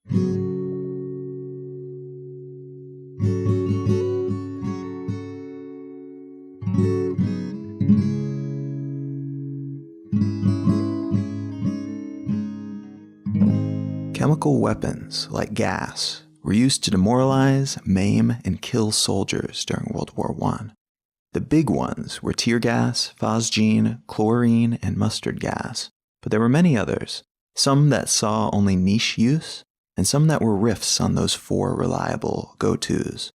Chemical weapons, like gas, were used to demoralize, maim, and kill soldiers during World War I. The big ones were tear gas, phosgene, chlorine, and mustard gas, but there were many others, some that saw only niche use, and some that were riffs on those 4 reliable go-tos.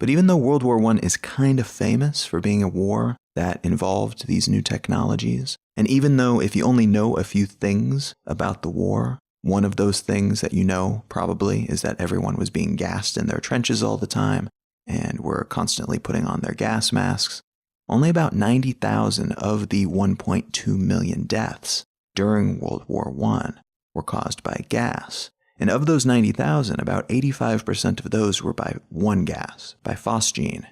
But even though World War I is kind of famous for being a war that involved these new technologies, and even though if you only know a few things about the war, one of those things that you know probably is that everyone was being gassed in their trenches all the time and were constantly putting on their gas masks, only about 90,000 of the 1.2 million deaths during World War I were caused by gas. And of those 90,000, about 85% of those were by one gas, by phosgene,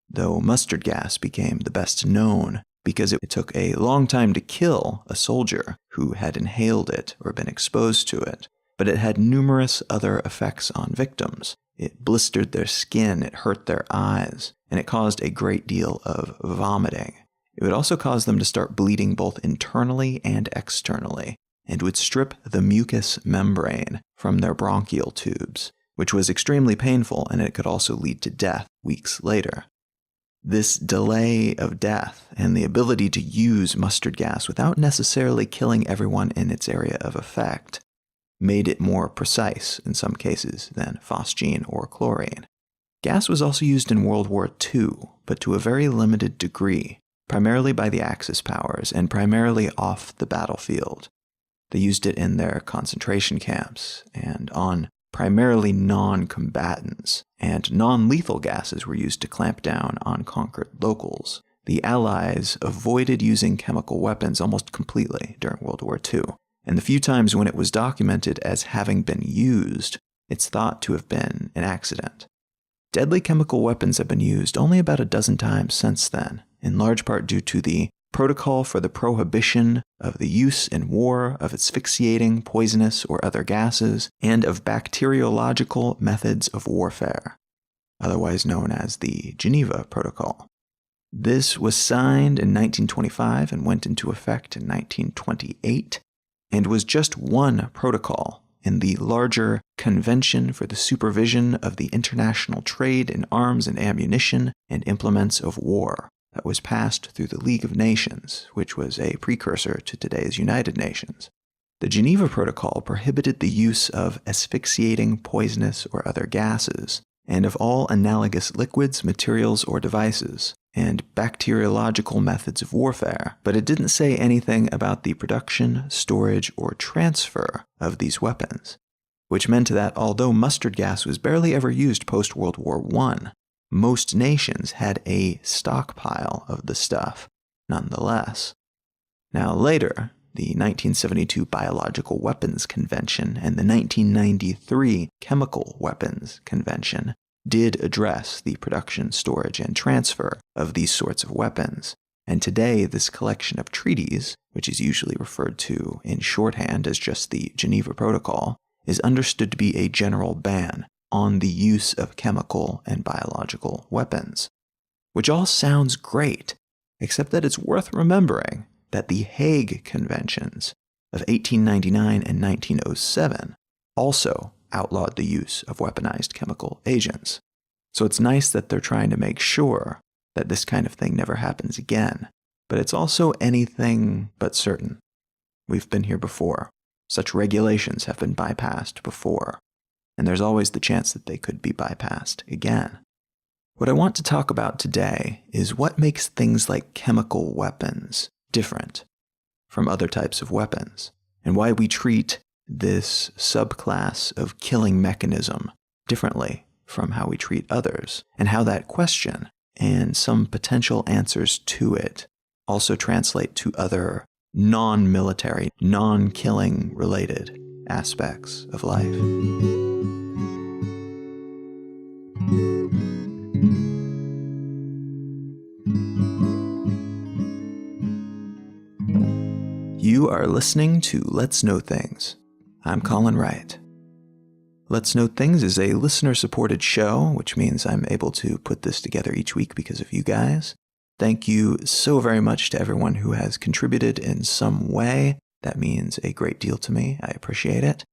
though mustard gas became the best known because it took a long time to kill a soldier who had inhaled it or been exposed to it, but it had numerous other effects on victims. It blistered their skin, it hurt their eyes, and it caused a great deal of vomiting. It would also cause them to start bleeding both internally and externally, and would strip the mucous membrane from their bronchial tubes, which was extremely painful, and it could also lead to death weeks later. This delay of death and the ability to use mustard gas without necessarily killing everyone in its area of effect made it more precise in some cases than phosgene or chlorine. Gas was also used in World War II, but to a very limited degree, primarily by the Axis powers and primarily off the battlefield. They used it in their concentration camps and on primarily non-combatants, and non-lethal gases were used to clamp down on conquered locals. The Allies avoided using chemical weapons almost completely during World War II, and the few times when it was documented as having been used, it's thought to have been an accident. Deadly chemical weapons have been used only about a dozen times since then, in large part due to the Protocol for the Prohibition of the Use in War of Asphyxiating, Poisonous, or Other Gases, and of Bacteriological Methods of Warfare, otherwise known as the Geneva Protocol. This was signed in 1925 and went into effect in 1928, and was just one protocol in the larger Convention for the Supervision of the International Trade in Arms and Ammunition and Implements of War, that was passed through the League of Nations, which was a precursor to today's United Nations. The Geneva Protocol prohibited the use of asphyxiating, poisonous, or other gases, and of all analogous liquids, materials, or devices, and bacteriological methods of warfare, but it didn't say anything about the production, storage, or transfer of these weapons, which meant that although mustard gas was barely ever used post-World War I, most nations had a stockpile of the stuff, nonetheless. Now later, the 1972 Biological Weapons Convention and the 1993 Chemical Weapons Convention did address the production, storage, and transfer of these sorts of weapons. And today, this collection of treaties, which is usually referred to in shorthand as just the Geneva Protocol, is understood to be a general ban on the use of chemical and biological weapons. Which all sounds great, except that it's worth remembering that the Hague Conventions of 1899 and 1907 also outlawed the use of weaponized chemical agents. So it's nice that they're trying to make sure that this kind of thing never happens again, but it's also anything but certain. We've been here before. Such regulations have been bypassed before, and there's always the chance that they could be bypassed again. What I want to talk about today is what makes things like chemical weapons different from other types of weapons, and why we treat this subclass of killing mechanism differently from how we treat others, and how that question and some potential answers to it also translate to other non-military, non-killing related aspects of life. You are listening to Let's Know Things. I'm Colin Wright. Let's Know Things is a listener-supported show, which means I'm able to put this together each week because of you guys. Thank you so very much to everyone who has contributed in some way. That means a great deal to me. I appreciate it.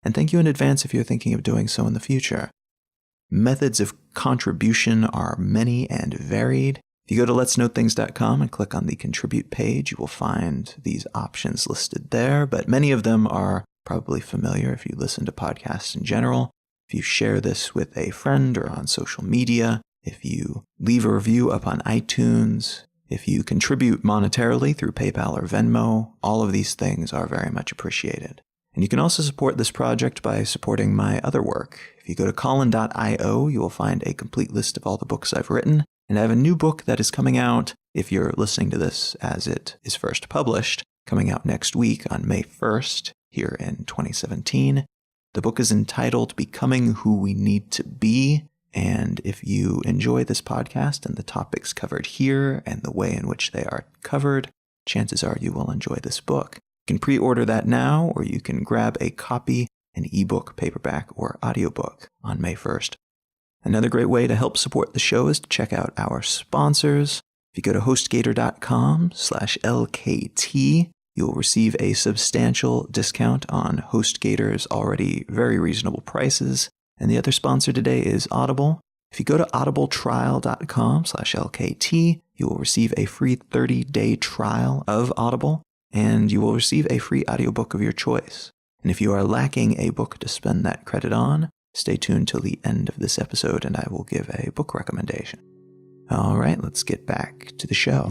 And thank you in advance if you're thinking of doing so in the future. Methods of contribution are many and varied. If you go to letsknowthings.com and click on the contribute page, you will find these options listed there, but many of them are probably familiar if you listen to podcasts in general. If you share this with a friend or on social media, if you leave a review up on iTunes, if you contribute monetarily through PayPal or Venmo, all of these things are very much appreciated. And you can also support this project by supporting my other work. If you go to colin.io, you will find a complete list of all the books I've written. And I have a new book that is coming out, if you're listening to this as it is first published, coming out next week on May 1st, here in 2017. The book is entitled Becoming Who We Need to Be. And if you enjoy this podcast and the topics covered here and the way in which they are covered, chances are you will enjoy this book. You can pre-order that now, or you can grab a copy, an ebook, paperback, or audiobook on May 1st. Another great way to help support the show is to check out our sponsors. If you go to hostgator.com/LKT, you'll receive a substantial discount on HostGator's already very reasonable prices. And the other sponsor today is Audible. If you go to audibletrial.com/LKT, you will receive a free 30-day trial of Audible, and you will receive a free audiobook of your choice. And if you are lacking a book to spend that credit on, stay tuned till the end of this episode and I will give a book recommendation. All right, let's get back to the show.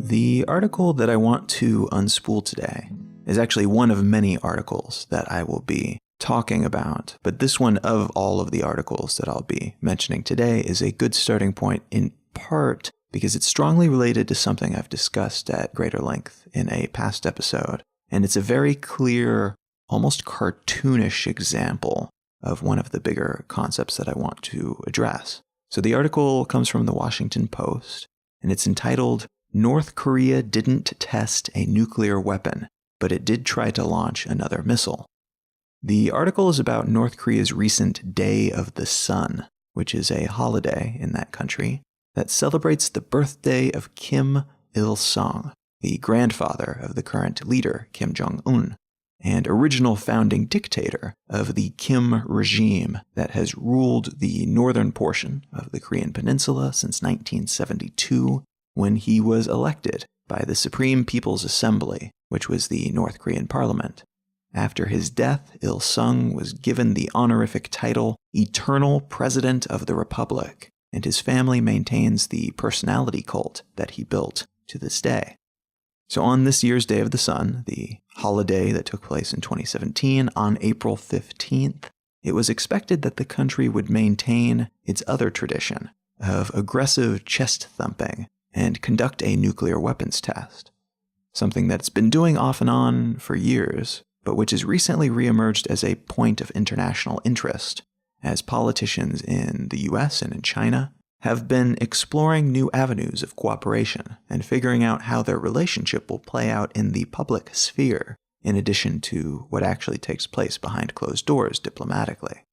The article that I want to unspool today is actually one of many articles that I will be talking about, but this one of all of the articles that I'll be mentioning today is a good starting point in part because it's strongly related to something I've discussed at greater length in a past episode, and it's a very clear, almost cartoonish example of one of the bigger concepts that I want to address. So the article comes from the Washington Post, and it's entitled, "North Korea Didn't Test a Nuclear Weapon, but it did try to launch another missile." The article is about North Korea's recent Day of the Sun, which is a holiday in that country that celebrates the birthday of Kim Il-sung, the grandfather of the current leader, Kim Jong-un, and original founding dictator of the Kim regime that has ruled the northern portion of the Korean peninsula since 1972, when he was elected by the Supreme People's Assembly, which was the North Korean parliament. After his death, Il-sung was given the honorific title Eternal President of the Republic, and his family maintains the personality cult that he built to this day. So on this year's Day of the Sun, the holiday that took place in 2017, on April 15th, it was expected that the country would maintain its other tradition of aggressive chest thumping and conduct a nuclear weapons test, something that's been doing off and on for years, but which has recently reemerged as a point of international interest, as politicians in the US and in China have been exploring new avenues of cooperation and figuring out how their relationship will play out in the public sphere, in addition to what actually takes place behind closed doors diplomatically.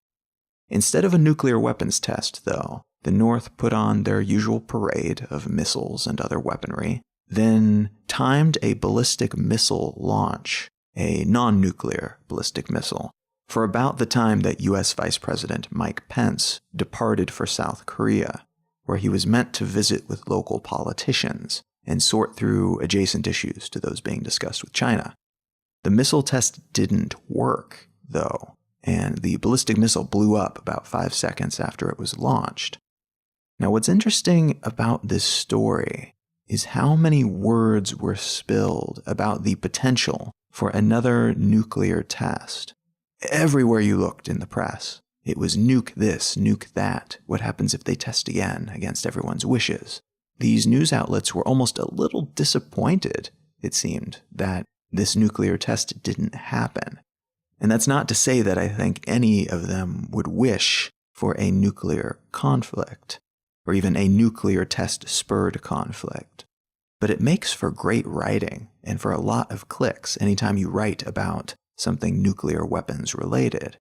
Instead of a nuclear weapons test, though, the North put on their usual parade of missiles and other weaponry, then timed a ballistic missile launch, a non-nuclear ballistic missile, for about the time that U.S. Vice President Mike Pence departed for South Korea, where he was meant to visit with local politicians and sort through adjacent issues to those being discussed with China. The missile test didn't work, though, and the ballistic missile blew up about 5 seconds after it was launched. Now, what's interesting about this story is how many words were spilled about the potential for another nuclear test. Everywhere you looked in the press, it was nuke this, nuke that. What happens if they test again against everyone's wishes? These news outlets were almost a little disappointed, it seemed, that this nuclear test didn't happen. And that's not to say that I think any of them would wish for a nuclear conflict. or even a nuclear test-spurred conflict. But it makes for great writing and for a lot of clicks anytime you write about something nuclear weapons related.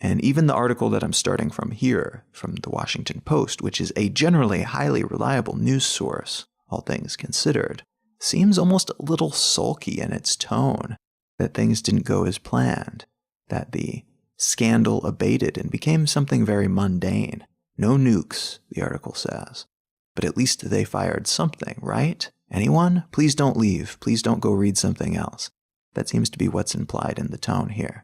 And even the article that I'm starting from here, from the Washington Post, which is a generally highly reliable news source, all things considered, seems almost a little sulky in its tone, that things didn't go as planned, that the scandal abated and became something very mundane. No nukes, the article says. But at least they fired something, right? Anyone? Please don't leave. Please don't go read something else. That seems to be what's implied in the tone here.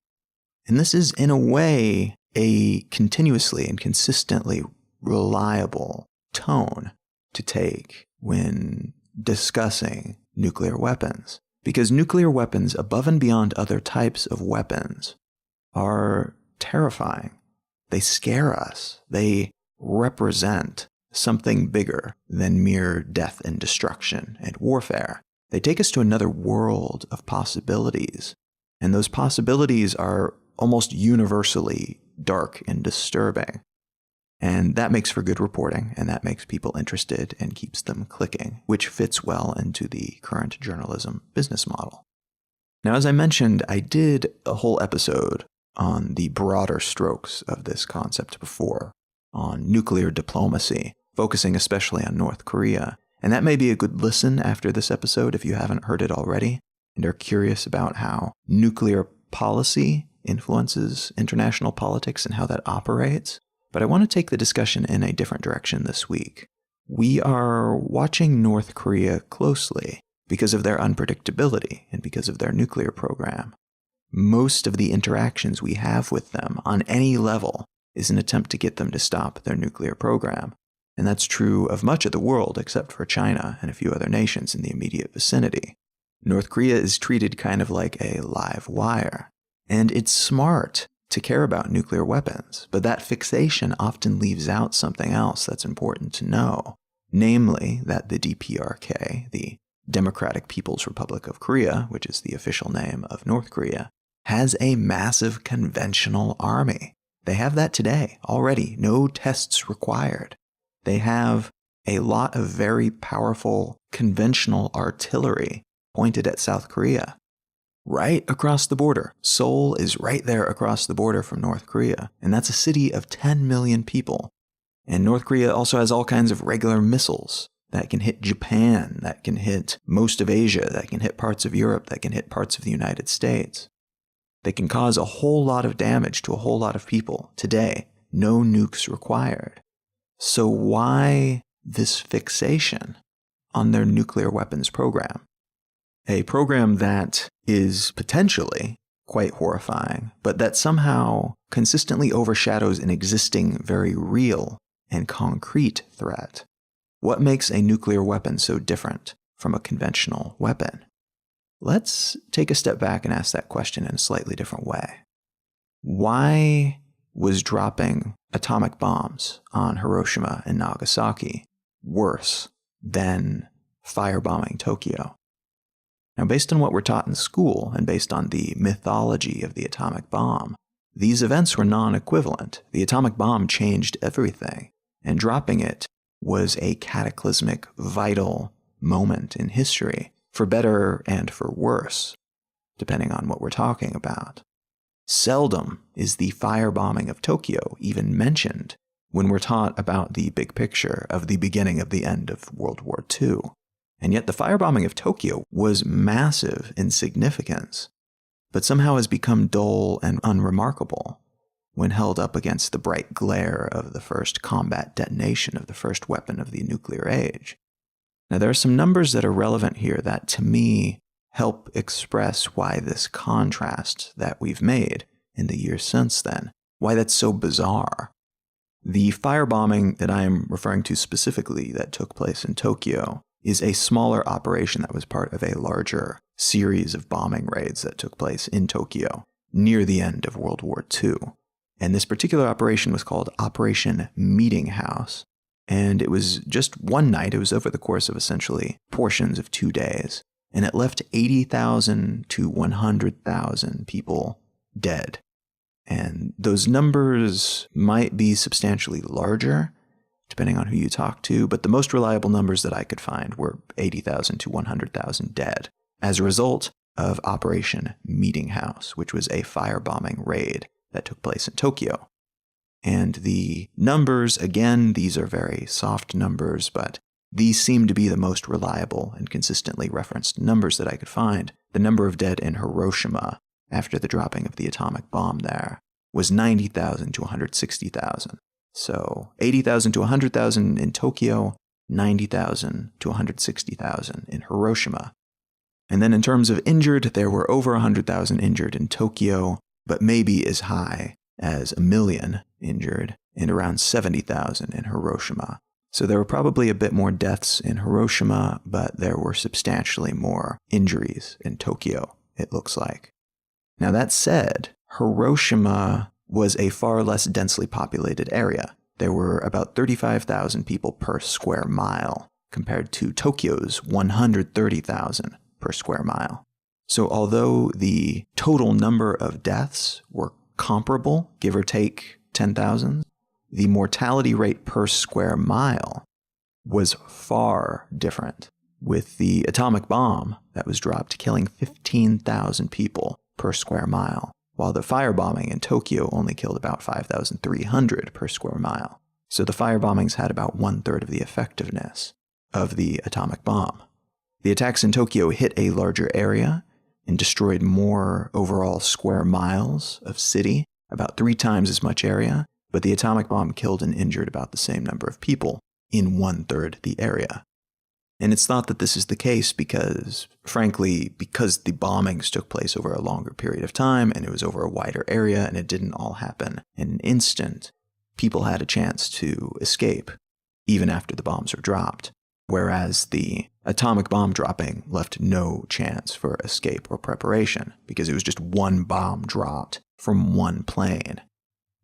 And this is, in a way, a continuously and consistently reliable tone to take when discussing nuclear weapons. Because nuclear weapons, above and beyond other types of weapons, are terrifying. They scare us. They represent something bigger than mere death and destruction and warfare. They take us to another world of possibilities, and those possibilities are almost universally dark and disturbing. And that makes for good reporting, and that makes people interested and keeps them clicking, which fits well into the current journalism business model. Now, as I mentioned, I did a whole episode on the broader strokes of this concept before, on nuclear diplomacy, focusing especially on North Korea. And that may be a good listen after this episode if you haven't heard it already and are curious about how nuclear policy influences international politics and how that operates. But I want to take the discussion in a different direction this week. We are watching North Korea closely because of their unpredictability and because of their nuclear program. Most of the interactions we have with them on any level is an attempt to get them to stop their nuclear program. And that's true of much of the world except for China and a few other nations in the immediate vicinity. North Korea is treated kind of like a live wire. And it's smart to care about nuclear weapons, but that fixation often leaves out something else that's important to know, namely that the DPRK, the Democratic People's Republic of Korea, which is the official name of North Korea, has a massive conventional army. They have that today already, no tests required. They have a lot of very powerful conventional artillery pointed at South Korea. Right across the border. Seoul is right there across the border from North Korea, and that's a city of 10 million people. And North Korea also has all kinds of regular missiles that can hit Japan, that can hit most of Asia, that can hit parts of Europe, that can hit parts of the United States. They can cause a whole lot of damage to a whole lot of people today. No nukes required. So why this fixation on their nuclear weapons program? A program that is potentially quite horrifying, but that somehow consistently overshadows an existing, very real and concrete threat. What makes a nuclear weapon so different from a conventional weapon? Let's take a step back and ask that question in a slightly different way. Why was dropping atomic bombs on Hiroshima and Nagasaki worse than firebombing Tokyo? Now, based on what we're taught in school and based on the mythology of the atomic bomb, these events were non-equivalent. The atomic bomb changed everything, and dropping it was a cataclysmic, vital moment in history, for better and for worse, depending on what we're talking about. Seldom is the firebombing of Tokyo even mentioned when we're taught about the big picture of the beginning of the end of World War II. And yet the firebombing of Tokyo was massive in significance, but somehow has become dull and unremarkable when held up against the bright glare of the first combat detonation of the first weapon of the nuclear age. Now, there are some numbers that are relevant here that, to me, help express why this contrast that we've made in the years since then, why that's so bizarre. The firebombing that I am referring to specifically that took place in Tokyo is a smaller operation that was part of a larger series of bombing raids that took place in Tokyo near the end of World War II. And this particular operation was called Operation Meeting House. And it was just one night. It was over the course of essentially portions of 2 days. And it left 80,000 to 100,000 people dead. And those numbers might be substantially larger, depending on who you talk to, but the most reliable numbers that I could find were 80,000 to 100,000 dead as a result of Operation Meeting House, which was a firebombing raid that took place in Tokyo. And the numbers, again, these are very soft numbers, but these seem to be the most reliable and consistently referenced numbers that I could find. The number of dead in Hiroshima after the dropping of the atomic bomb there was 90,000 to 160,000. So 80,000 to 100,000 in Tokyo, 90,000 to 160,000 in Hiroshima. And then in terms of injured, there were over 100,000 injured in Tokyo, but maybe as high as 1 million injured and around 70,000 in Hiroshima. So there were probably a bit more deaths in Hiroshima, but there were substantially more injuries in Tokyo, it looks like. Now that said, Hiroshima was a far less densely populated area. There were about 35,000 people per square mile, compared to Tokyo's 130,000 per square mile. So although the total number of deaths were comparable, give or take 10,000, the mortality rate per square mile was far different, with the atomic bomb that was dropped killing 15,000 people per square mile, while the firebombing in Tokyo only killed about 5,300 per square mile. So the firebombings had about 1/3 of the effectiveness of the atomic bomb. The attacks in Tokyo hit a larger area and destroyed more overall square miles of city, about 3 times as much area, but the atomic bomb killed and injured about the same number of people in 1/3 the area. And it's thought that this is the case because, frankly, because the bombings took place over a longer period of time and it was over a wider area and it didn't all happen in an instant, people had a chance to escape even after the bombs were dropped, whereas the atomic bomb dropping left no chance for escape or preparation because it was just one bomb dropped from one plane,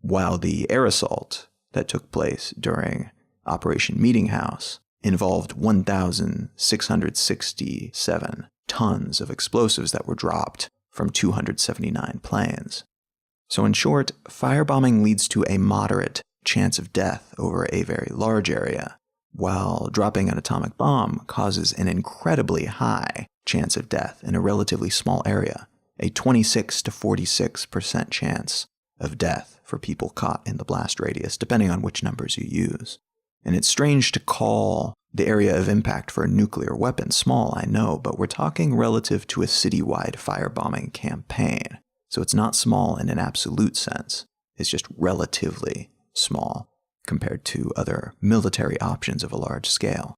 while the air assault that took place during Operation Meeting House involved 1,667 tons of explosives that were dropped from 279 planes. So in short, firebombing leads to a moderate chance of death over a very large area, while dropping an atomic bomb causes an incredibly high chance of death in a relatively small area, a 26 to 46% chance of death for people caught in the blast radius, depending on which numbers you use. And it's strange to call the area of impact for a nuclear weapon small, I know, but we're talking relative to a citywide firebombing campaign. So it's not small in an absolute sense. It's just relatively small compared to other military options of a large scale.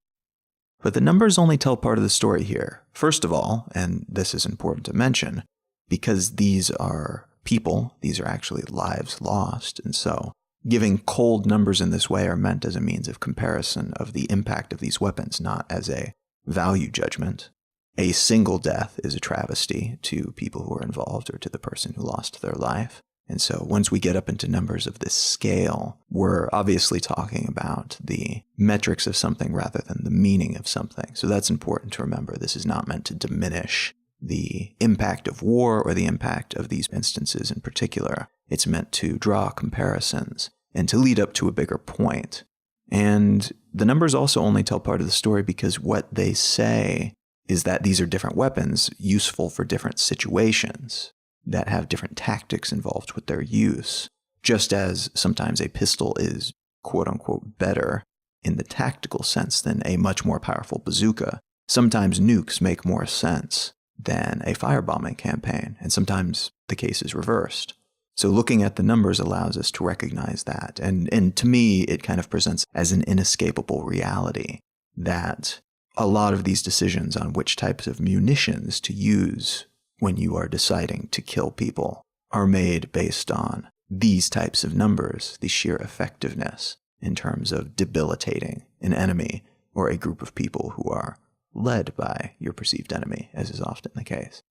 But the numbers only tell part of the story here. First of all, and this is important to mention, because these are people, these are actually lives lost, and so giving cold numbers in this way are meant as a means of comparison of the impact of these weapons, not as a value judgment. A single death is a travesty to people who are involved or to the person who lost their life. And so once we get up into numbers of this scale, we're obviously talking about the metrics of something rather than the meaning of something. So that's important to remember. This is not meant to diminish the impact of war or the impact of these instances in particular. It's meant to draw comparisons and to lead up to a bigger point. And the numbers also only tell part of the story because what they say is that these are different weapons useful for different situations that have different tactics involved with their use. Just as sometimes a pistol is quote-unquote better in the tactical sense than a much more powerful bazooka, sometimes nukes make more sense than a firebombing campaign, and sometimes the case is reversed. So looking at the numbers allows us to recognize that, and to me it kind of presents as an inescapable reality that a lot of these decisions on which types of munitions to use when you are deciding to kill people are made based on these types of numbers, the sheer effectiveness in terms of debilitating an enemy or a group of people who are led by your perceived enemy, as is often the case.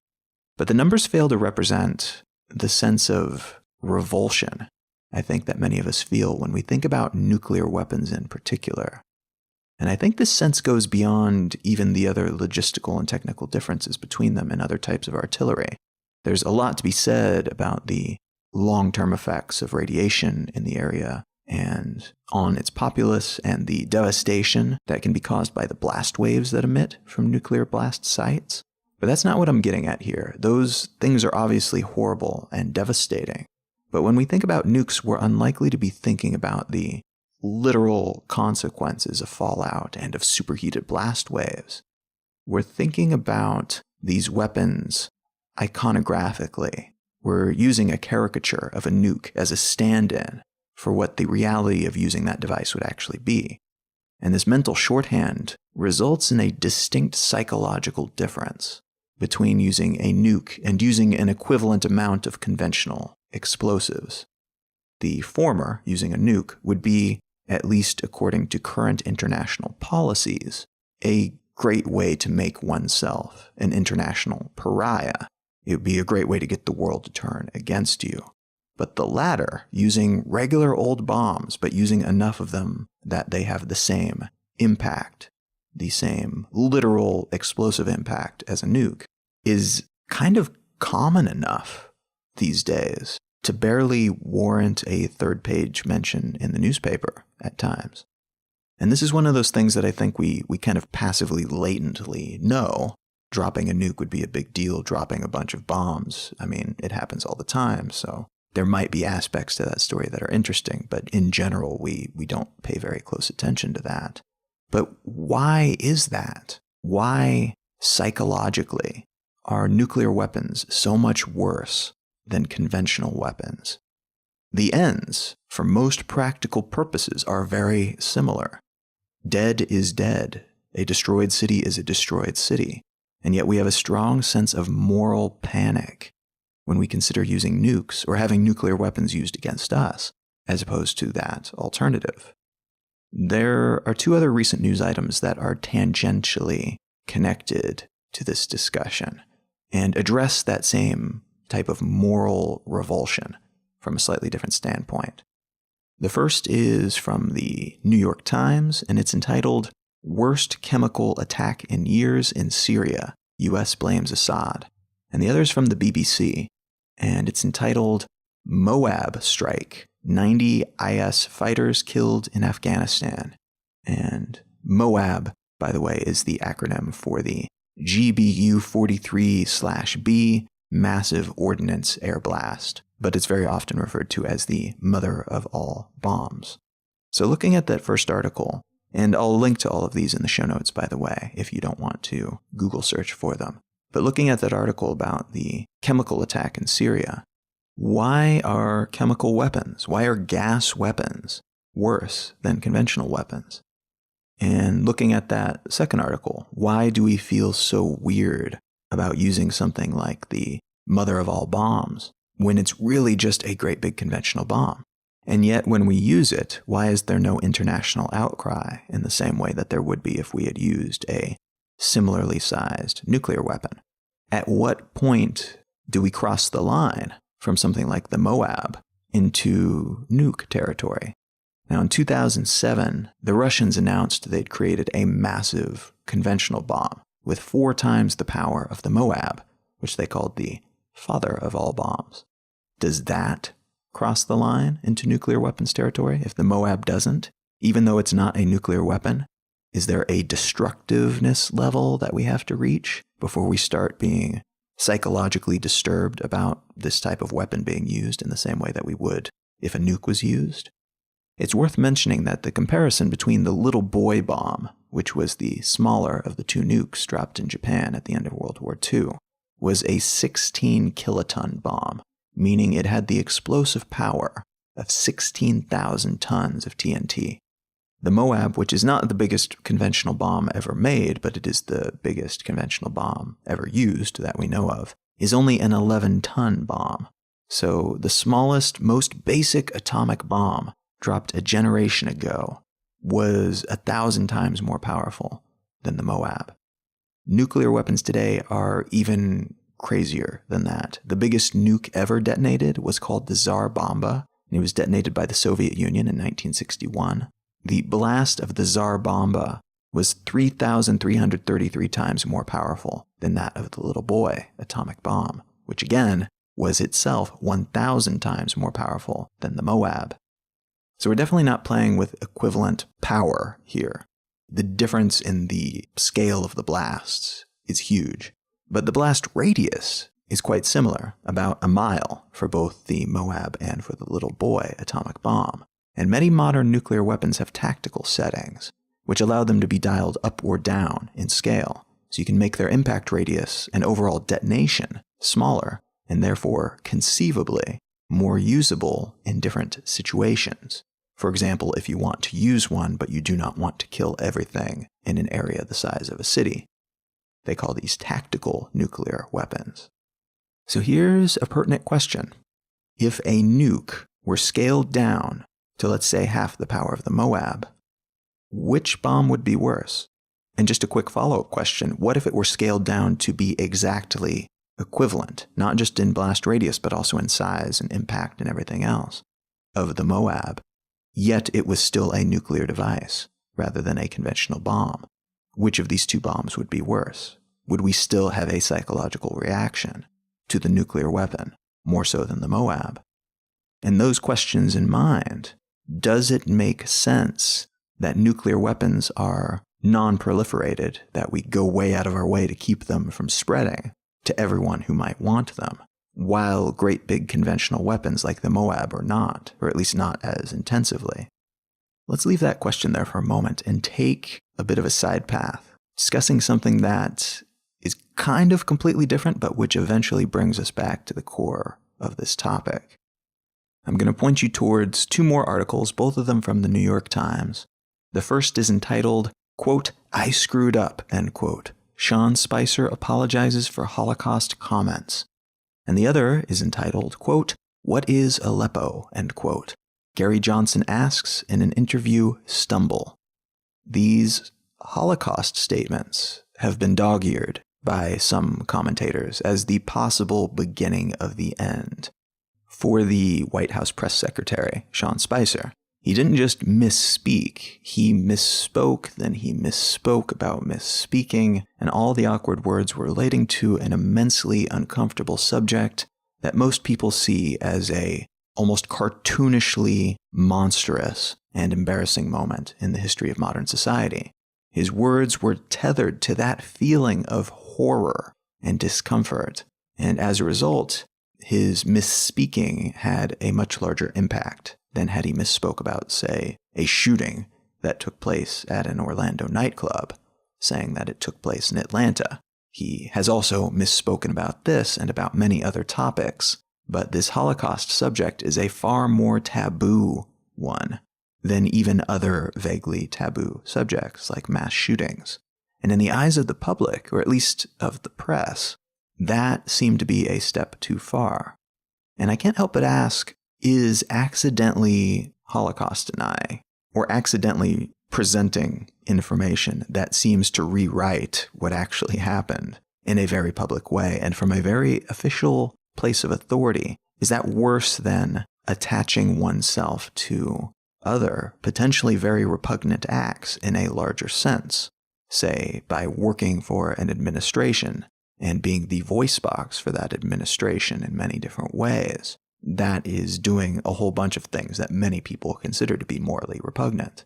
But the numbers fail to represent the sense of revulsion I think that many of us feel when we think about nuclear weapons in particular. And I think this sense goes beyond even the other logistical and technical differences between them and other types of artillery. There's a lot to be said about the long-term effects of radiation in the area and on its populace and the devastation that can be caused by the blast waves that emit from nuclear blast sites. But that's not what I'm getting at here. Those things are obviously horrible and devastating. But when we think about nukes, we're unlikely to be thinking about the literal consequences of fallout and of superheated blast waves. We're thinking about these weapons iconographically. We're using a caricature of a nuke as a stand-in for what the reality of using that device would actually be. And this mental shorthand results in a distinct psychological difference between using a nuke and using an equivalent amount of conventional explosives. The former, using a nuke, would be, at least according to current international policies, a great way to make oneself an international pariah. It would be a great way to get the world to turn against you. But the latter, using regular old bombs, but using enough of them that they have the same impact, the same literal explosive impact as a nuke, is kind of common enough these days to barely warrant a third-page mention in the newspaper at times. And this is one of those things that I think we kind of passively, latently know. Dropping a nuke would be a big deal, dropping a bunch of bombs. I mean, it happens all the time, so there might be aspects to that story that are interesting, but in general, we don't pay very close attention to that. But why is that? Why, psychologically, are nuclear weapons so much worse than conventional weapons? The ends, for most practical purposes, are very similar. Dead is dead. A destroyed city is a destroyed city. And yet we have a strong sense of moral panic when we consider using nukes or having nuclear weapons used against us, as opposed to that alternative. There are two other recent news items that are tangentially connected to this discussion and address that same type of moral revulsion from a slightly different standpoint. The first is from the New York Times, and it's entitled, "Worst Chemical Attack in Years in Syria, U.S. Blames Assad." And the other is from the BBC, and it's entitled, "MOAB Strike, 90 IS Fighters Killed in Afghanistan." And MOAB, by the way, is the acronym for the GBU 43/B Massive Ordnance Air Blast, but it's very often referred to as the mother of all bombs. So looking at that first article, and I'll link to all of these in the show notes, by the way, if you don't want to Google search for them. But looking at that article about the chemical attack in Syria, why are chemical weapons, why are gas weapons worse than conventional weapons? And looking at that second article, why do we feel so weird about using something like the mother of all bombs when it's really just a great big conventional bomb? And yet when we use it, why is there no international outcry in the same way that there would be if we had used a similarly sized nuclear weapon? At what point do we cross the line from something like the MOAB into nuke territory? Now, in 2007, the Russians announced they'd created a massive conventional bomb with 4 times the power of the MOAB, which they called the father of all bombs. Does that cross the line into nuclear weapons territory if the MOAB doesn't? Even though it's not a nuclear weapon, is there a destructiveness level that we have to reach before we start being psychologically disturbed about this type of weapon being used in the same way that we would if a nuke was used? It's worth mentioning that the comparison between the little boy bomb, which was the smaller of the 2 nukes dropped in Japan at the end of World War II, was a 16 kiloton bomb, meaning it had the explosive power of 16,000 tons of TNT. The MOAB, which is not the biggest conventional bomb ever made, but it is the biggest conventional bomb ever used that we know of, is only an 11-ton bomb. So the smallest, most basic atomic bomb dropped a generation ago was 1,000 times more powerful than the MOAB. Nuclear weapons today are even crazier than that. The biggest nuke ever detonated was called the Tsar Bomba, and it was detonated by the Soviet Union in 1961. The blast of the Tsar Bomba was 3,333 times more powerful than that of the little boy atomic bomb, which again was itself 1,000 times more powerful than the MOAB. So we're definitely not playing with equivalent power here. The difference in the scale of the blasts is huge. But the blast radius is quite similar, about a mile for both the MOAB and for the little boy atomic bomb. And many modern nuclear weapons have tactical settings, which allow them to be dialed up or down in scale. So you can make their impact radius and overall detonation smaller, and therefore conceivably more usable in different situations. For example, if you want to use one, but you do not want to kill everything in an area the size of a city. They call these tactical nuclear weapons. So here's a pertinent question. If a nuke were scaled down to, let's say, half the power of the MOAB, which bomb would be worse? And just a quick follow-up question, what if it were scaled down to be exactly equivalent, not just in blast radius, but also in size and impact and everything else, of the MOAB, yet it was still a nuclear device rather than a conventional bomb? Which of these two bombs would be worse? Would we still have a psychological reaction to the nuclear weapon, more so than the MOAB? And those questions in mind, does it make sense that nuclear weapons are non-proliferated, that we go way out of our way to keep them from spreading to everyone who might want them, while great big conventional weapons like the MOAB are not, or at least not as intensively? Let's leave that question there for a moment and take a bit of a side path, discussing something that is kind of completely different, but which eventually brings us back to the core of this topic. I'm going to point you towards two more articles, both of them from the New York Times. The first is entitled, quote, "I screwed up," end quote. Sean Spicer apologizes for Holocaust comments. And the other is entitled, quote, "What is Aleppo?" end quote. Gary Johnson asks in an interview, stumble. These Holocaust statements have been dog-eared by some commentators as the possible beginning of the end. For the White House press secretary, Sean Spicer, he didn't just misspeak, he misspoke, then he misspoke about misspeaking, and all the awkward words were relating to an immensely uncomfortable subject that most people see as a almost cartoonishly monstrous and embarrassing moment in the history of modern society. His words were tethered to that feeling of horror and discomfort, and as a result, his misspeaking had a much larger impact than had he misspoke about, say, a shooting that took place at an Orlando nightclub, saying that it took place in Atlanta. He has also misspoken about this and about many other topics, but this Holocaust subject is a far more taboo one than even other vaguely taboo subjects like mass shootings. And in the eyes of the public, or at least of the press, that seemed to be a step too far. And I can't help but ask, is accidentally Holocaust denying, or accidentally presenting information that seems to rewrite what actually happened in a very public way and from a very official place of authority, is that worse than attaching oneself to other potentially very repugnant acts in a larger sense, say by working for an administration and being the voice box for that administration in many different ways? That is doing a whole bunch of things that many people consider to be morally repugnant.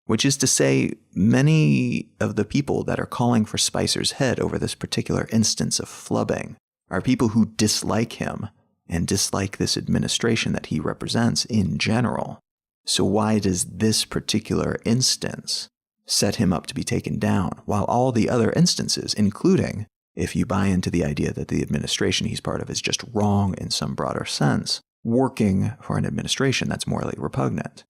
Which is to say, many of the people that are calling for Spicer's head over this particular instance of flubbing are people who dislike him and dislike this administration that he represents in general. So why does this particular instance set him up to be taken down, while all the other instances, including, if you buy into the idea that the administration he's part of is just wrong in some broader sense, working for an administration that's morally repugnant?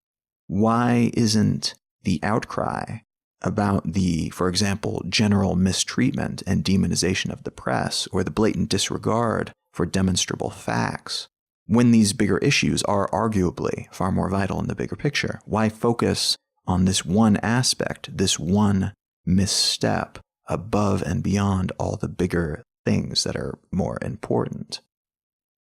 Why isn't the outcry about the, for example, general mistreatment and demonization of the press, or the blatant disregard for demonstrable facts, when these bigger issues are arguably far more vital in the bigger picture? Why focus on this one aspect, this one misstep, above and beyond all the bigger things that are more important?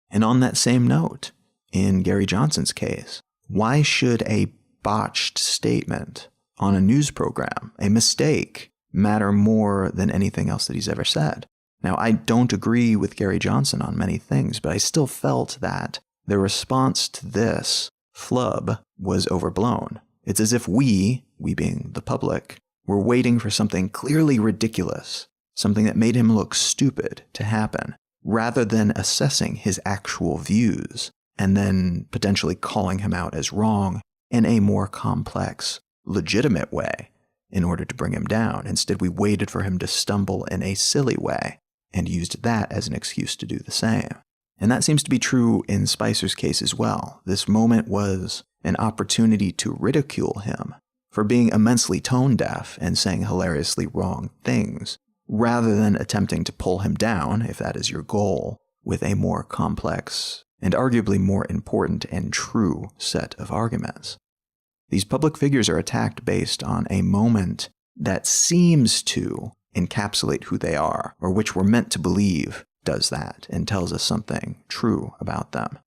And on that same note, in Gary Johnson's case, why should a botched statement on a news program, a mistake, matter more than anything else that he's ever said? Now, I don't agree with Gary Johnson on many things, but I still felt that the response to this flub was overblown. It's as if we being the public, were waiting for something clearly ridiculous, something that made him look stupid to happen, rather than assessing his actual views and then potentially calling him out as wrong in a more complex, legitimate way in order to bring him down. Instead, we waited for him to stumble in a silly way and used that as an excuse to do the same. And that seems to be true in Spicer's case as well. This moment was an opportunity to ridicule him for being immensely tone-deaf and saying hilariously wrong things, rather than attempting to pull him down, if that is your goal, with a more complex and arguably more important and true set of arguments. These public figures are attacked based on a moment that seems to encapsulate who they are, or which we're meant to believe does that and tells us something true about them.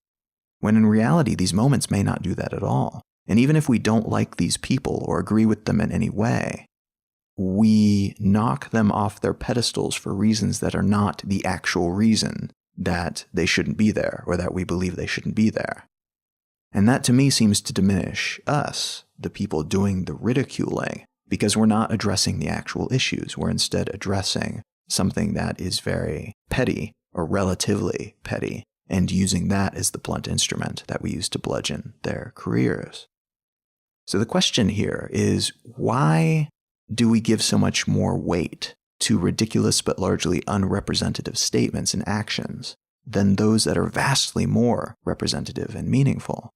When in reality, these moments may not do that at all. And even if we don't like these people or agree with them in any way, we knock them off their pedestals for reasons that are not the actual reason that they shouldn't be there or that we believe they shouldn't be there. And that to me seems to diminish us, the people doing the ridiculing, because we're not addressing the actual issues. We're instead addressing something that is very petty or relatively petty and using that as the blunt instrument that we use to bludgeon their careers. So the question here is, why do we give so much more weight to ridiculous but largely unrepresentative statements and actions than those that are vastly more representative and meaningful?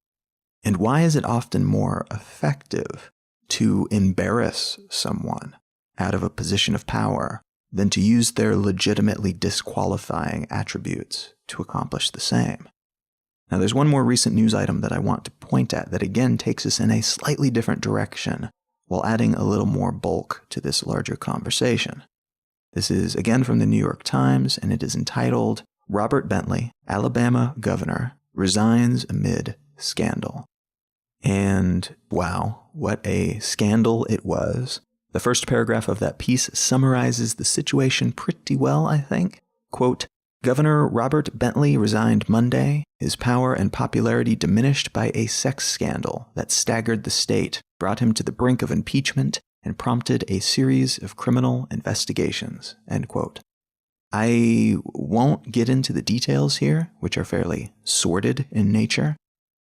And why is it often more effective to embarrass someone out of a position of power than to use their legitimately disqualifying attributes to accomplish the same? Now, there's one more recent news item that I want to point at that again takes us in a slightly different direction while adding a little more bulk to this larger conversation. This is again from the New York Times, and it is entitled, "Robert Bentley, Alabama Governor, Resigns Amid Scandal." And wow, what a scandal it was. The first paragraph of that piece summarizes the situation pretty well, I think. Quote, "Governor Robert Bentley resigned Monday, his power and popularity diminished by a sex scandal that staggered the state, brought him to the brink of impeachment, and prompted a series of criminal investigations." End quote. I won't get into the details here, which are fairly sordid in nature,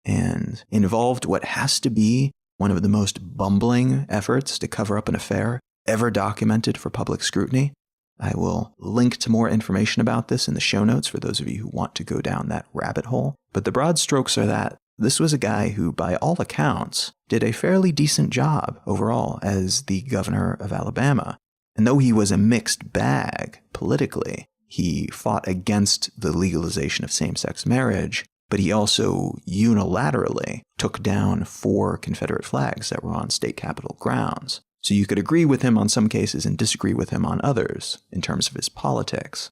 and involved what has to be one of the most bumbling efforts to cover up an affair ever documented for public scrutiny. I will link to more information about this in the show notes for those of you who want to go down that rabbit hole. But the broad strokes are that this was a guy who, by all accounts, did a fairly decent job overall as the governor of Alabama. And though he was a mixed bag politically, he fought against the legalization of same-sex marriage, but he also unilaterally took down 4 Confederate flags that were on state capitol grounds. So you could agree with him on some cases and disagree with him on others in terms of his politics.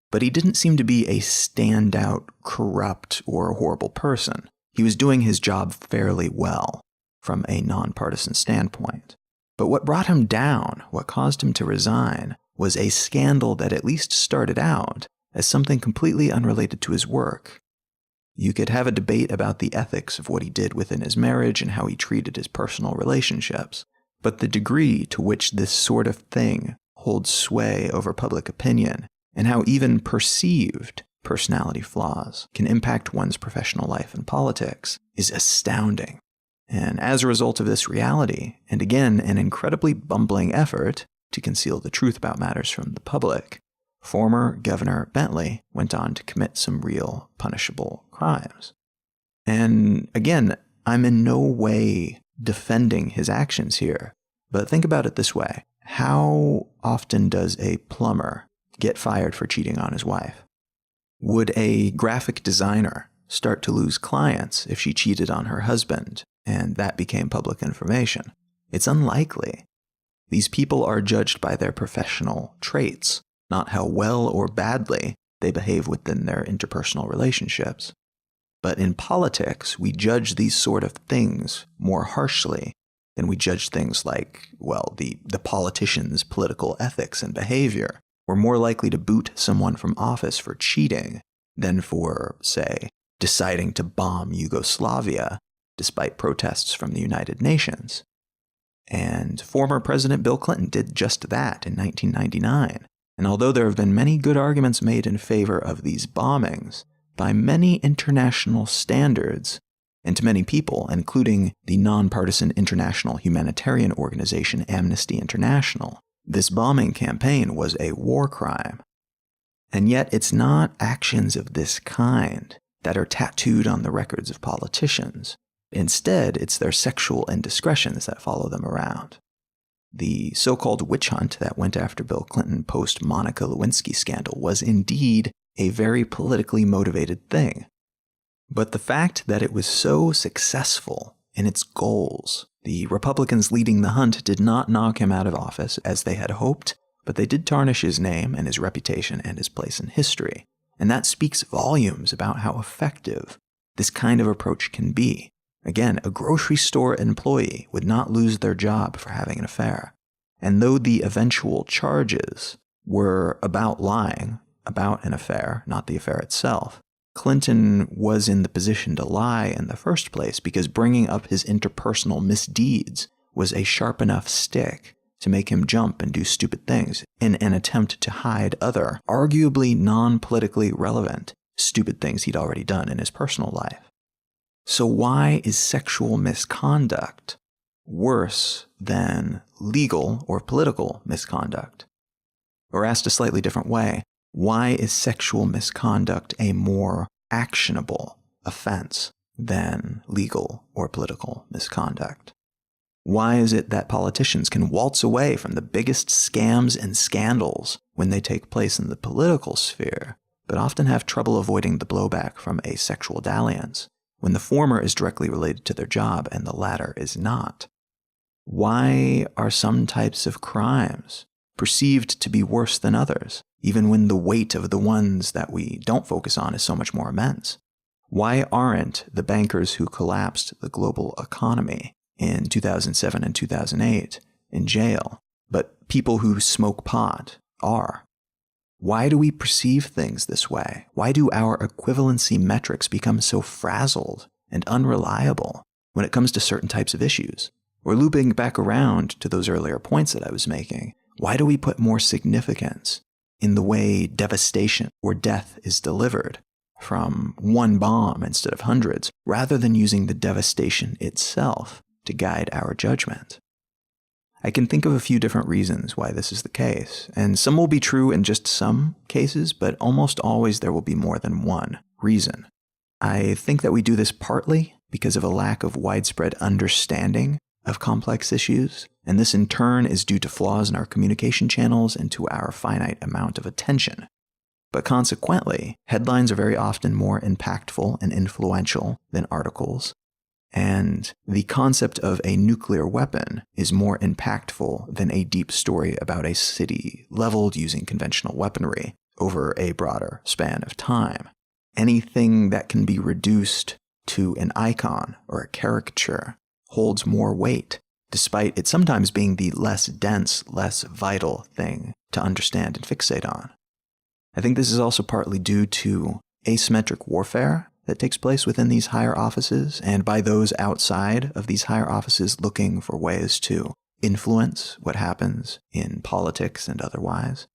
But he didn't seem to be a standout, corrupt, or horrible person. He was doing his job fairly well from a nonpartisan standpoint. But what brought him down, what caused him to resign, was a scandal that at least started out as something completely unrelated to his work. You could have a debate about the ethics of what he did within his marriage and how he treated his personal relationships. But the degree to which this sort of thing holds sway over public opinion, and how even perceived personality flaws can impact one's professional life and politics, is astounding. And as a result of this reality, and again an incredibly bumbling effort to conceal the truth about matters from the public, former Governor Bentley went on to commit some real punishable crimes. And again, I'm in no way defending his actions here, but think about it this way. How often does a plumber get fired for cheating on his wife? Would a graphic designer start to lose clients if she cheated on her husband and that became public information? It's unlikely. These people are judged by their professional traits, not how well or badly they behave within their interpersonal relationships. But in politics, we judge these sort of things more harshly than we judge things like, well, the politician's political ethics and behavior. We're more likely to boot someone from office for cheating than for, say, deciding to bomb Yugoslavia despite protests from the United Nations. And former President Bill Clinton did just that in 1999. And although there have been many good arguments made in favor of these bombings, by many international standards, and to many people, including the nonpartisan international humanitarian organization Amnesty International, this bombing campaign was a war crime. And yet it's not actions of this kind that are tattooed on the records of politicians. Instead, it's their sexual indiscretions that follow them around. The so-called witch hunt that went after Bill Clinton post-Monica Lewinsky scandal was indeed a very politically motivated thing. But the fact that it was so successful in its goals, the Republicans leading the hunt did not knock him out of office as they had hoped, but they did tarnish his name and his reputation and his place in history. And that speaks volumes about how effective this kind of approach can be. Again, a grocery store employee would not lose their job for having an affair. And though the eventual charges were about lying, about an affair, not the affair itself, Clinton was in the position to lie in the first place because bringing up his interpersonal misdeeds was a sharp enough stick to make him jump and do stupid things in an attempt to hide other, arguably non-politically relevant, stupid things he'd already done in his personal life. So why is sexual misconduct worse than legal or political misconduct? Or asked a slightly different way, why is sexual misconduct a more actionable offense than legal or political misconduct? Why is it that politicians can waltz away from the biggest scams and scandals when they take place in the political sphere, but often have trouble avoiding the blowback from a sexual dalliance, when the former is directly related to their job and the latter is not? Why are some types of crimes perceived to be worse than others, even when the weight of the ones that we don't focus on is so much more immense? Why aren't the bankers who collapsed the global economy in 2007 and 2008 in jail, but people who smoke pot are? Why do we perceive things this way? Why do our equivalency metrics become so frazzled and unreliable when it comes to certain types of issues? Or looping back around to those earlier points that I was making, why do we put more significance in the way devastation or death is delivered from one bomb instead of hundreds, rather than using the devastation itself to guide our judgment? I can think of a few different reasons why this is the case, and some will be true in just some cases, but almost always there will be more than one reason. I think that we do this partly because of a lack of widespread understanding of complex issues, and this in turn is due to flaws in our communication channels and to our finite amount of attention. But consequently, headlines are very often more impactful and influential than articles, and the concept of a nuclear weapon is more impactful than a deep story about a city leveled using conventional weaponry over a broader span of time. Anything that can be reduced to an icon or a caricature holds more weight, despite it sometimes being the less dense, less vital thing to understand and fixate on. I think this is also partly due to asymmetric warfare that takes place within these higher offices, and by those outside of these higher offices looking for ways to influence what happens in politics and otherwise,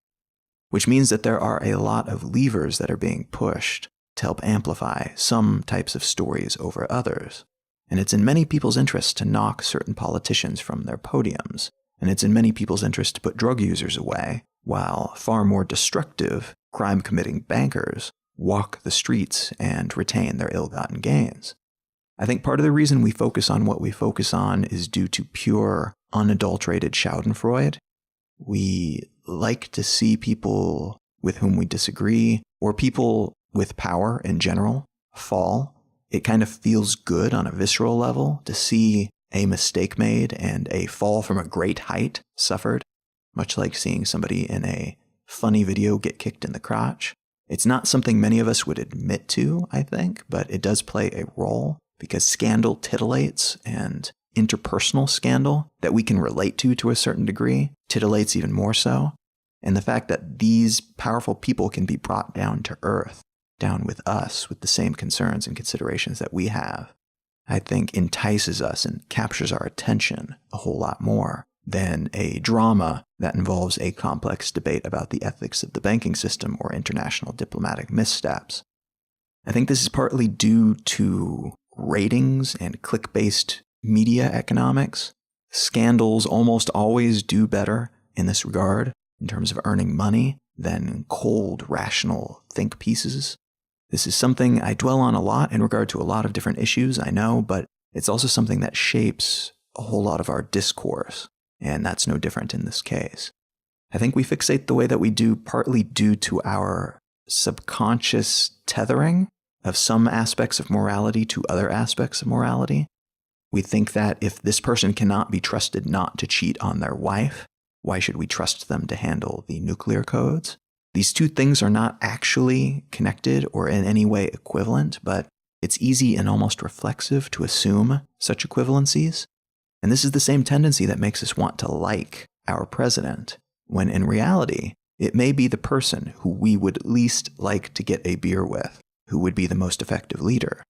which means that there are a lot of levers that are being pushed to help amplify some types of stories over others. And it's in many people's interest to knock certain politicians from their podiums, and it's in many people's interest to put drug users away, while far more destructive, crime-committing bankers walk the streets and retain their ill-gotten gains. I think part of the reason we focus on what we focus on is due to pure, unadulterated schadenfreude. We like to see people with whom we disagree, or people with power in general, fall. It kind of feels good on a visceral level to see a mistake made and a fall from a great height suffered, much like seeing somebody in a funny video get kicked in the crotch. It's not something many of us would admit to, I think, but it does play a role because scandal titillates, and interpersonal scandal that we can relate to a certain degree titillates even more so. And the fact that these powerful people can be brought down to earth, down with us, with the same concerns and considerations that we have, I think, entices us and captures our attention a whole lot more than a drama that involves a complex debate about the ethics of the banking system or international diplomatic missteps. I think this is partly due to ratings and click-based media economics. Scandals almost always do better in this regard in terms of earning money than cold, rational think pieces. This is something I dwell on a lot in regard to a lot of different issues, I know, but it's also something that shapes a whole lot of our discourse, and that's no different in this case. I think we fixate the way that we do partly due to our subconscious tethering of some aspects of morality to other aspects of morality. We think that if this person cannot be trusted not to cheat on their wife, why should we trust them to handle the nuclear codes? These two things are not actually connected or in any way equivalent, but it's easy and almost reflexive to assume such equivalencies. And this is the same tendency that makes us want to like our president, when in reality, it may be the person who we would least like to get a beer with, who would be the most effective leader.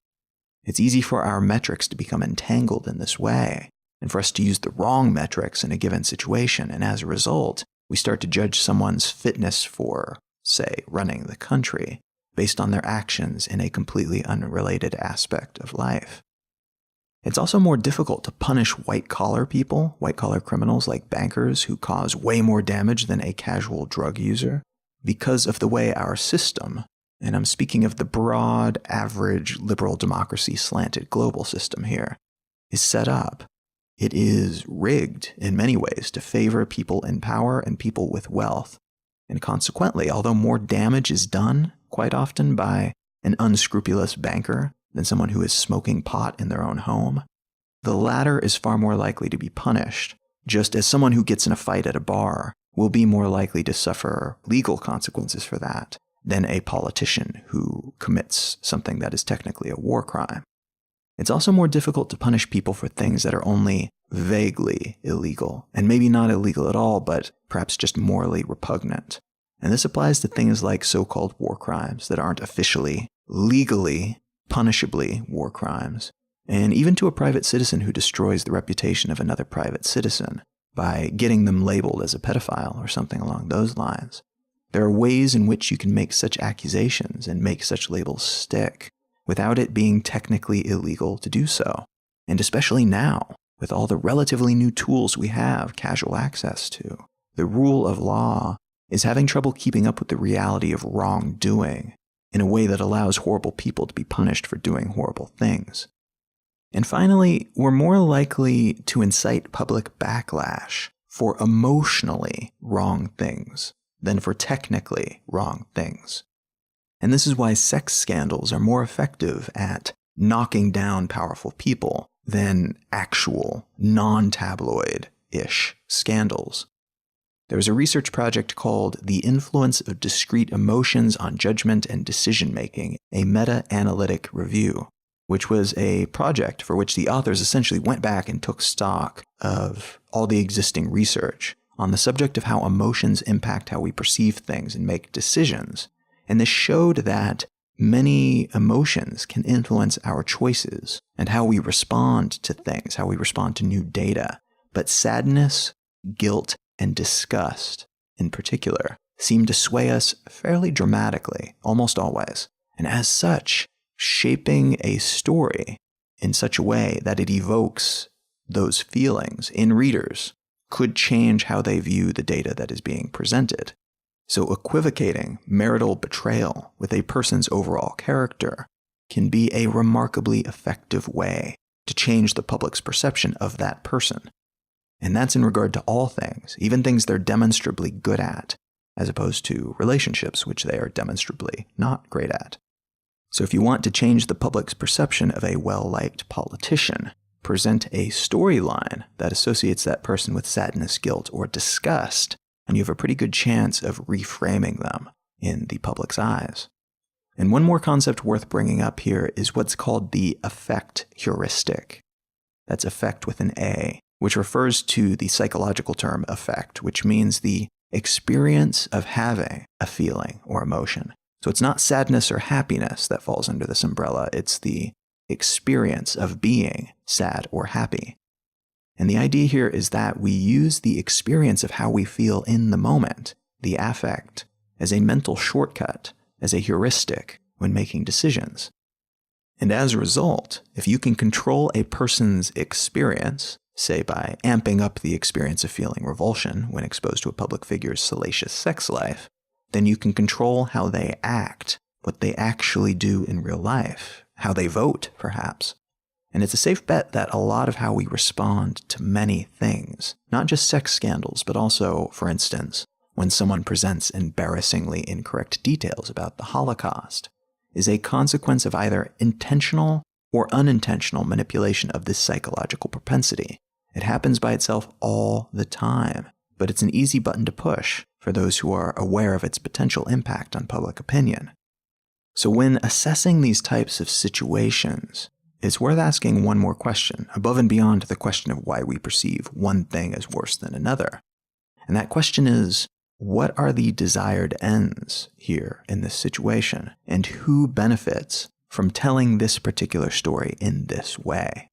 It's easy for our metrics to become entangled in this way, and for us to use the wrong metrics in a given situation, and as a result, we start to judge someone's fitness for, say, running the country based on their actions in a completely unrelated aspect of life. It's also more difficult to punish white-collar people, white-collar criminals like bankers who cause way more damage than a casual drug user, because of the way our system, and I'm speaking of the broad, average, liberal democracy slanted global system here, is set up. It is rigged in many ways to favor people in power and people with wealth. And consequently, although more damage is done quite often by an unscrupulous banker than someone who is smoking pot in their own home, the latter is far more likely to be punished, just as someone who gets in a fight at a bar will be more likely to suffer legal consequences for that than a politician who commits something that is technically a war crime. It's also more difficult to punish people for things that are only vaguely illegal, and maybe not illegal at all, but perhaps just morally repugnant. And this applies to things like so-called war crimes that aren't officially, legally, punishably war crimes, and even to a private citizen who destroys the reputation of another private citizen by getting them labeled as a pedophile or something along those lines. There are ways in which you can make such accusations and make such labels stick without it being technically illegal to do so. And especially now, with all the relatively new tools we have casual access to, the rule of law is having trouble keeping up with the reality of wrongdoing in a way that allows horrible people to be punished for doing horrible things. And finally, we're more likely to incite public backlash for emotionally wrong things than for technically wrong things. And this is why sex scandals are more effective at knocking down powerful people than actual non-tabloid-ish scandals. There was a research project called The Influence of Discrete Emotions on Judgment and Decision-Making, a meta-analytic review, which was a project for which the authors essentially went back and took stock of all the existing research on the subject of how emotions impact how we perceive things and make decisions. And this showed that many emotions can influence our choices and how we respond to things, how we respond to new data. But sadness, guilt, and disgust, in particular, seem to sway us fairly dramatically, almost always. And as such, shaping a story in such a way that it evokes those feelings in readers could change how they view the data that is being presented. So equivocating marital betrayal with a person's overall character can be a remarkably effective way to change the public's perception of that person. And that's in regard to all things, even things they're demonstrably good at, as opposed to relationships, which they are demonstrably not great at. So if you want to change the public's perception of a well-liked politician, present a storyline that associates that person with sadness, guilt, or disgust, and you have a pretty good chance of reframing them in the public's eyes. And one more concept worth bringing up here is what's called the affect heuristic. That's affect with an A, which refers to the psychological term affect, which means the experience of having a feeling or emotion. So it's not sadness or happiness that falls under this umbrella, it's the experience of being sad or happy. And the idea here is that we use the experience of how we feel in the moment, the affect, as a mental shortcut, as a heuristic when making decisions. And as a result, if you can control a person's experience, say by amping up the experience of feeling revulsion when exposed to a public figure's salacious sex life, then you can control how they act, what they actually do in real life, how they vote, perhaps. And it's a safe bet that a lot of how we respond to many things, not just sex scandals, but also, for instance, when someone presents embarrassingly incorrect details about the Holocaust, is a consequence of either intentional or unintentional manipulation of this psychological propensity. It happens by itself all the time, but it's an easy button to push for those who are aware of its potential impact on public opinion. So when assessing these types of situations, it's worth asking one more question, above and beyond the question of why we perceive one thing as worse than another. And that question is, what are the desired ends here in this situation, and who benefits from telling this particular story in this way?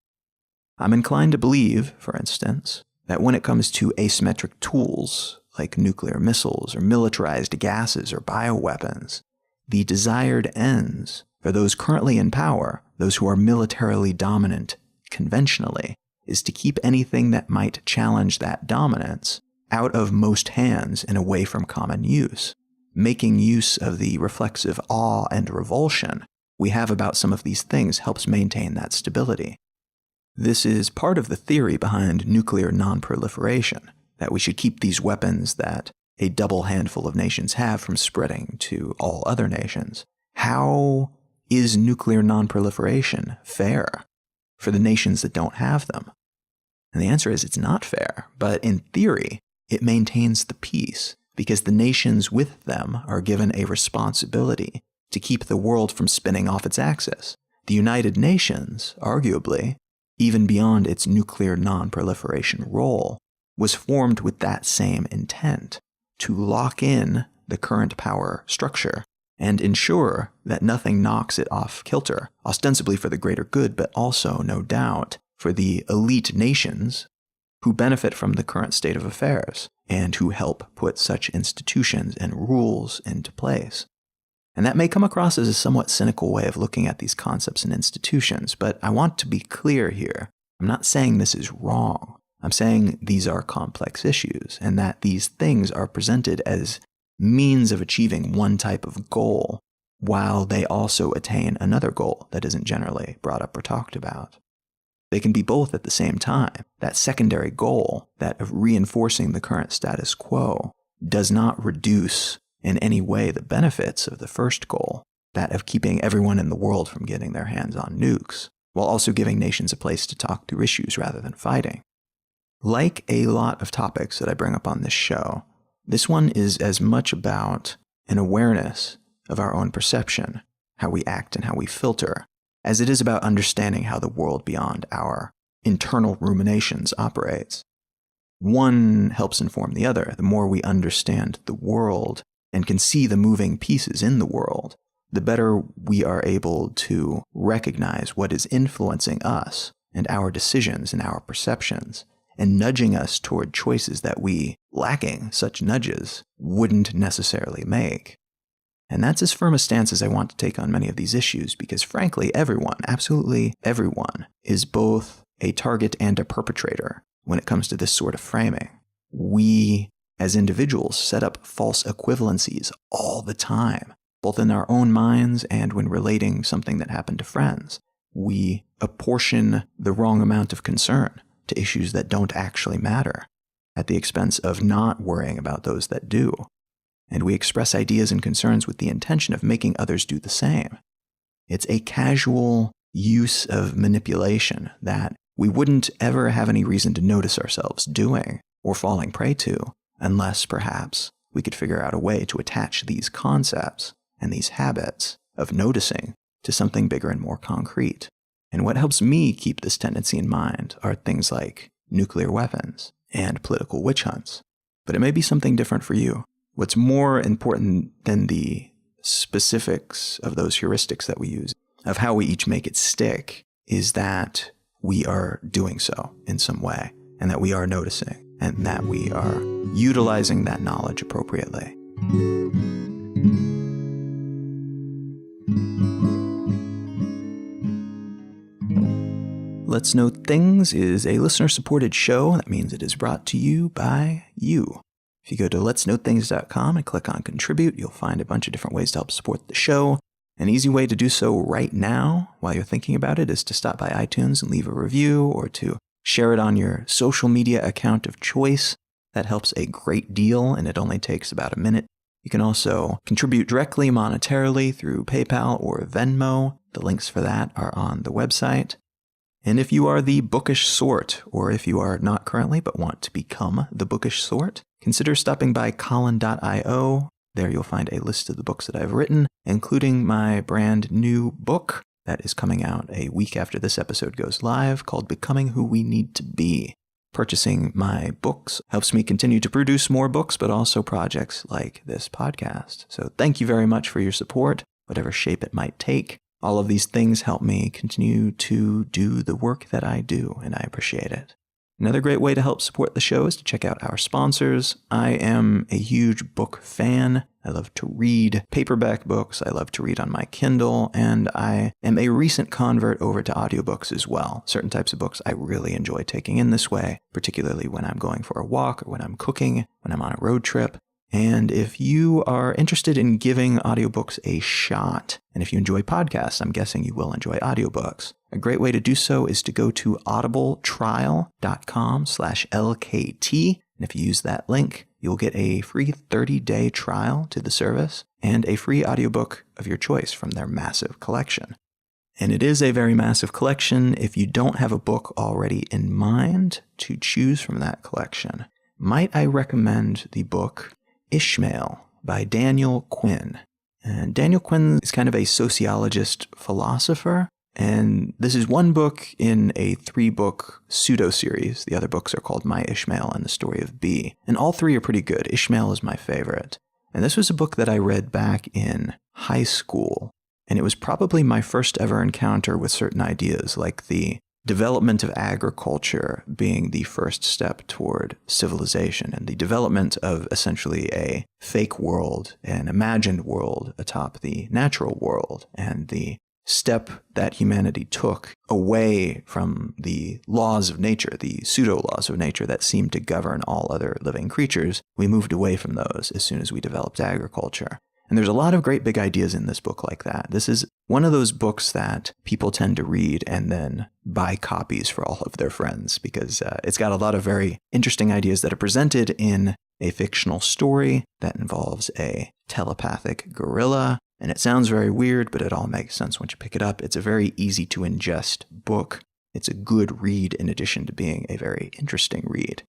I'm inclined to believe, for instance, that when it comes to asymmetric tools like nuclear missiles or militarized gases or bioweapons, the desired ends for those currently in power, those who are militarily dominant conventionally, is to keep anything that might challenge that dominance out of most hands and away from common use, making use of the reflexive awe and revulsion we have about some of these things helps maintain that stability. This is part of the theory behind nuclear non-proliferation, that we should keep these weapons that a double handful of nations have from spreading to all other nations. How is nuclear non-proliferation fair for the nations that don't have them? And the answer is it's not fair, but in theory, it maintains the peace because the nations with them are given a responsibility to keep the world from spinning off its axis. The United Nations, arguably, even beyond its nuclear non-proliferation role, was formed with that same intent, to lock in the current power structure and ensure that nothing knocks it off kilter, ostensibly for the greater good, but also, no doubt, for the elite nations who benefit from the current state of affairs and who help put such institutions and rules into place. And that may come across as a somewhat cynical way of looking at these concepts and institutions, but I want to be clear here. I'm not saying this is wrong. I'm saying these are complex issues and that these things are presented as means of achieving one type of goal while they also attain another goal that isn't generally brought up or talked about. They can be both at the same time. That secondary goal, that of reinforcing the current status quo, does not reduce in any way the benefits of the first goal, that of keeping everyone in the world from getting their hands on nukes, while also giving nations a place to talk through issues rather than fighting. Like a lot of topics that I bring up on this show, this one is as much about an awareness of our own perception, how we act and how we filter, as it is about understanding how the world beyond our internal ruminations operates. One helps inform the other. The more we understand the world and can see the moving pieces in the world, the better we are able to recognize what is influencing us and our decisions and our perceptions, and nudging us toward choices that we, lacking such nudges, wouldn't necessarily make. And that's as firm a stance as I want to take on many of these issues, because frankly, everyone, absolutely everyone, is both a target and a perpetrator when it comes to this sort of framing. We, as individuals, set up false equivalencies all the time, both in our own minds and when relating something that happened to friends. We apportion the wrong amount of concern to issues that don't actually matter, at the expense of not worrying about those that do. And we express ideas and concerns with the intention of making others do the same. It's a casual use of manipulation that we wouldn't ever have any reason to notice ourselves doing or falling prey to, unless perhaps we could figure out a way to attach these concepts and these habits of noticing to something bigger and more concrete. And what helps me keep this tendency in mind are things like nuclear weapons and political witch hunts. But it may be something different for you. What's more important than the specifics of those heuristics that we use of how we each make it stick is that we are doing so in some way, and that we are noticing, and that we are utilizing that knowledge appropriately. Let's Note Things is a listener-supported show. That means it is brought to you by you. If you go to letsknowthings.com and click on Contribute, you'll find a bunch of different ways to help support the show. An easy way to do so right now, while you're thinking about it, is to stop by iTunes and leave a review, or to share it on your social media account of choice. That helps a great deal, and it only takes about a minute. You can also contribute directly monetarily through PayPal or Venmo. The links for that are on the website. And if you are the bookish sort, or if you are not currently but want to become the bookish sort, consider stopping by Colin.io. There you'll find a list of the books that I've written, including my brand new book that is coming out a week after this episode goes live, called Becoming Who We Need to Be. Purchasing my books helps me continue to produce more books, but also projects like this podcast. So thank you very much for your support, whatever shape it might take. All of these things help me continue to do the work that I do, and I appreciate it. Another great way to help support the show is to check out our sponsors. I am a huge book fan. I love to read paperback books. I love to read on my Kindle, and I am a recent convert over to audiobooks as well. Certain types of books I really enjoy taking in this way, particularly when I'm going for a walk, or when I'm cooking, when I'm on a road trip. And if you are interested in giving audiobooks a shot, and if you enjoy podcasts, I'm guessing you will enjoy audiobooks. A great way to do so is to go to audibletrial.com/LKT. And if you use that link, you'll get a free 30-day trial to the service and a free audiobook of your choice from their massive collection. And it is a very massive collection. If you don't have a book already in mind to choose from that collection, might I recommend the book Ishmael by Daniel Quinn. And Daniel Quinn is kind of a sociologist philosopher, and this is one book in a 3-book pseudo-series. The other books are called My Ishmael and the Story of B. And all 3 are pretty good. Ishmael is my favorite. And this was a book that I read back in high school, and it was probably my first ever encounter with certain ideas, like the development of agriculture being the first step toward civilization, and the development of essentially a fake world, an imagined world atop the natural world, and the step that humanity took away from the laws of nature, the pseudo-laws of nature that seemed to govern all other living creatures. We moved away from those as soon as we developed agriculture. And there's a lot of great big ideas in this book like that. This is one of those books that people tend to read and then buy copies for all of their friends, because it's got a lot of very interesting ideas that are presented in a fictional story that involves a telepathic gorilla. And it sounds very weird, but it all makes sense once you pick it up. It's a very easy to ingest book. It's a good read in addition to being a very interesting read.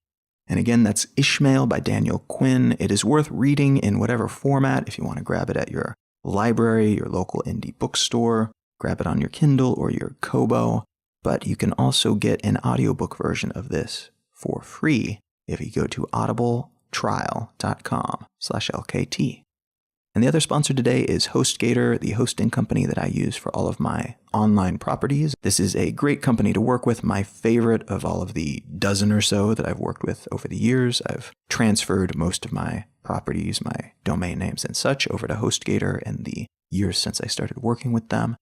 And again, that's Ishmael by Daniel Quinn. It is worth reading in whatever format. If you want to grab it at your library, your local indie bookstore, grab it on your Kindle or your Kobo. But you can also get an audiobook version of this for free if you go to audibletrial.com/LKT. And the other sponsor today is HostGator, the hosting company that I use for all of my online properties. This is a great company to work with, my favorite of all of the dozen or so that I've worked with over the years. I've transferred most of my properties, my domain names and such, over to HostGator in the years since I started working with them.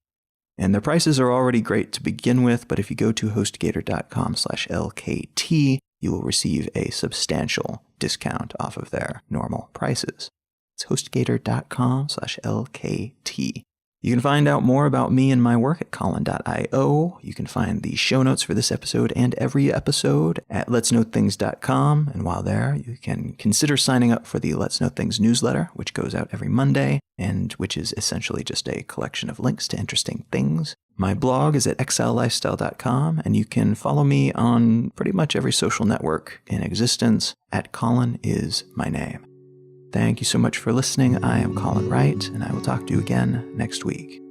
And their prices are already great to begin with, but if you go to hostgator.com/LKT, you will receive a substantial discount off of their normal prices. It's hostgator.com/LKT. You can find out more about me and my work at Colin.io. You can find the show notes for this episode and every episode at letsknowthings.com. And while there, you can consider signing up for the Let's Know Things newsletter, which goes out every Monday, and which is essentially just a collection of links to interesting things. My blog is at exilelifestyle.com, and you can follow me on pretty much every social network in existence at Colin is my name. Thank you so much for listening. I am Colin Wright, and I will talk to you again next week.